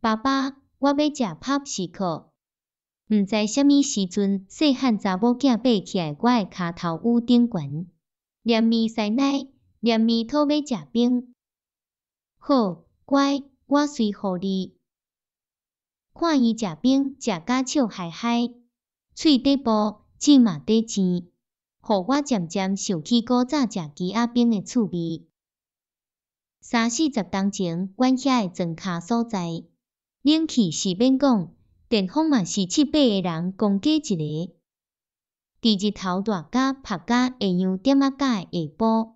爸爸，我要食泡士克。毋知啥物时阵，细汉查某囝爬起来我的骹头屋顶悬，连面塞奶，连面讨要食冰。好，乖，我随互你。看伊食冰，食甲笑嗨嗨，喙底部，舌嘛底尖，互我渐渐想起古早食鸡仔冰的趣味。30当前，阮遐的庄脚所在，冷气是免讲，电风嘛是7、8个人共计一个。伫日头大甲晒甲下阳点仔甲的下晡，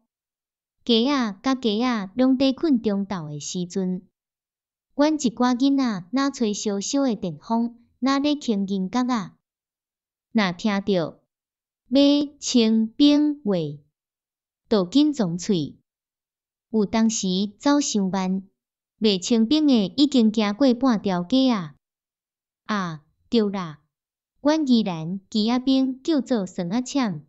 鸡仔甲鸡仔拢伫困中昼的时阵，阮一寡囡仔若吹烧烧的电风，若咧轻银角仔，若听着要清冰话，就紧张喙。有当时走伤慢，未清冰的已经行过半条街啊！啊，对啦，阮宜兰鸡仔冰叫做酸仔签。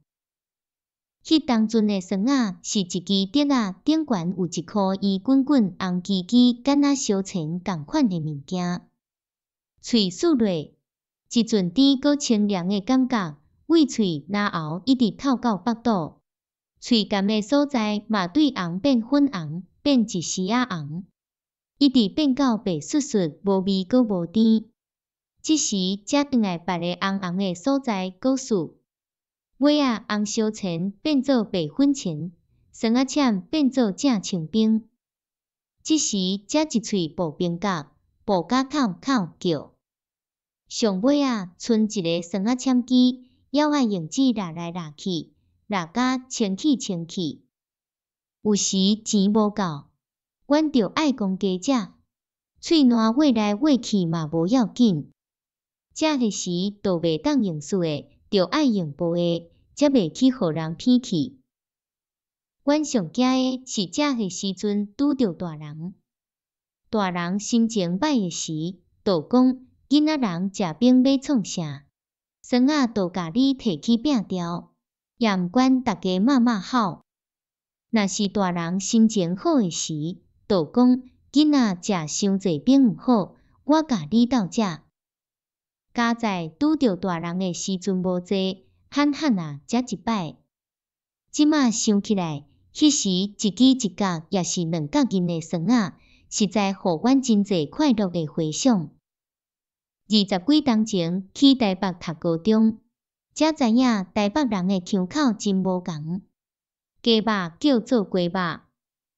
迄当阵的酸仔是一支竹仔顶悬有一颗圆滚滚、红叽叽、敢若烧钱共款的物件。喙豎落，一阵甜搁清凉的感觉，胃喙然后一直透到腹肚。喙干的所在嘛对红变粉红，变一时仔红，一直变到白雪雪，无味搁无甜。这时才转来别个红红的所在搁数。尾仔红烧钱变做白粉钱，酸仔签变做正清冰。这时才一喙爆冰角，爆甲口口叫。上尾仔剩一个酸仔签机，还爱用纸拉来拉去。拉甲清气清气，有时钱无够，阮着爱讲加食，喙烂挖来挖去嘛无要紧。食迄时都袂当用输的，着爱用薄的，才袂去互人骗去。阮上惊的是食迄时阵拄着大人，大人心情歹的时，就讲囡仔人食冰要创啥，酸仔就甲你摕去摒掉。也毋管大家骂骂好，若是大人心情好的时，就讲囡仔食伤济冰毋好，我甲你斗食。加在拄着大人的时阵无济，罕罕啊食一摆。即马想起来，迄时一支一角也是2角银的酸仔，实在互阮真济快乐的回想。20几当前去台北读高中。才知影台北人的腔口真无共，鸡肉叫做鸡肉，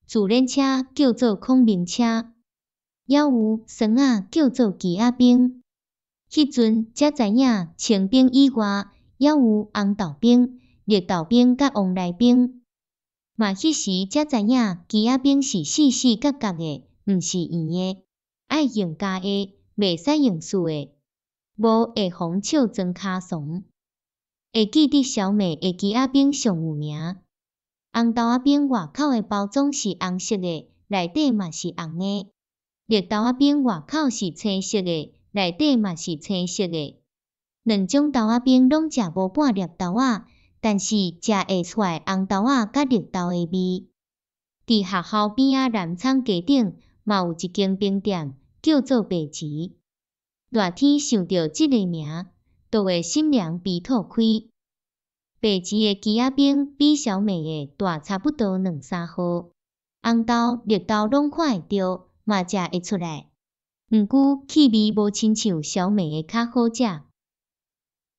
自轮车叫做孔明车，还有酸仔叫做鸡仔冰。迄阵才知影清冰以外，还有红豆冰、绿豆冰甲旺来冰。嘛迄时才知影鸡仔冰是细细角角的，毋是圆的，爱用加的，袂使用竖的，无会防笑装骹怂。会记得小美的鸡仔冰上有名，红豆仔冰外口的包装是红色的，内底嘛是红的；绿豆仔冰外口是青色的，内底嘛是青色的。两种豆仔冰拢食无半粒豆仔，但是食会出来红豆仔甲绿豆的味。伫学校边仔南昌街顶嘛有一间冰店，叫做白吉。热天想到这个名，就会心凉鼻吐开。白吉的鸡仔冰比小美的大差不多2-3号，红豆、绿豆拢看会到，嘛食会出来。毋过气味无亲像小美的较好食。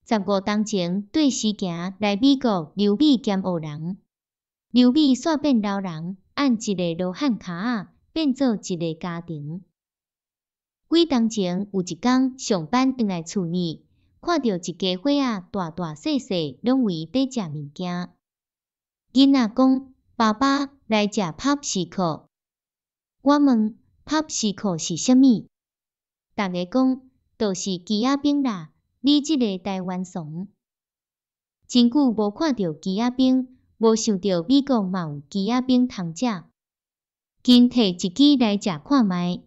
15当前对时行来美国留美兼学人，留美煞变老人，按一个罗汉骹仔变做一个家庭。几当前有一天上班回来厝里，看到一家伙仔大大细细拢围伫食物件。囡仔讲：“爸爸来食泡士克。”我问：“泡士克是啥物？”大家讲：“就是鸡仔冰啦，你这个台湾怂。”真久无看到鸡仔冰，无想到美国嘛有鸡仔冰通食。紧摕一支来食看卖。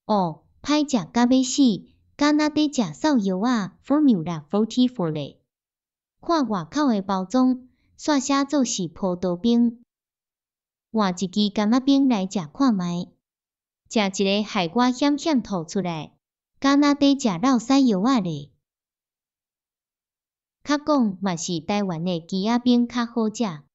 哦，歹食甲要死，敢若伫食扫药啊 ，Formula 44咧。看外口的包装，煞写做是葡萄冰。换一支柑仔冰来食看卖，食一个害我险险吐出来。敢若伫食落屎药仔咧。较讲嘛是台湾的鸡仔饼较好食。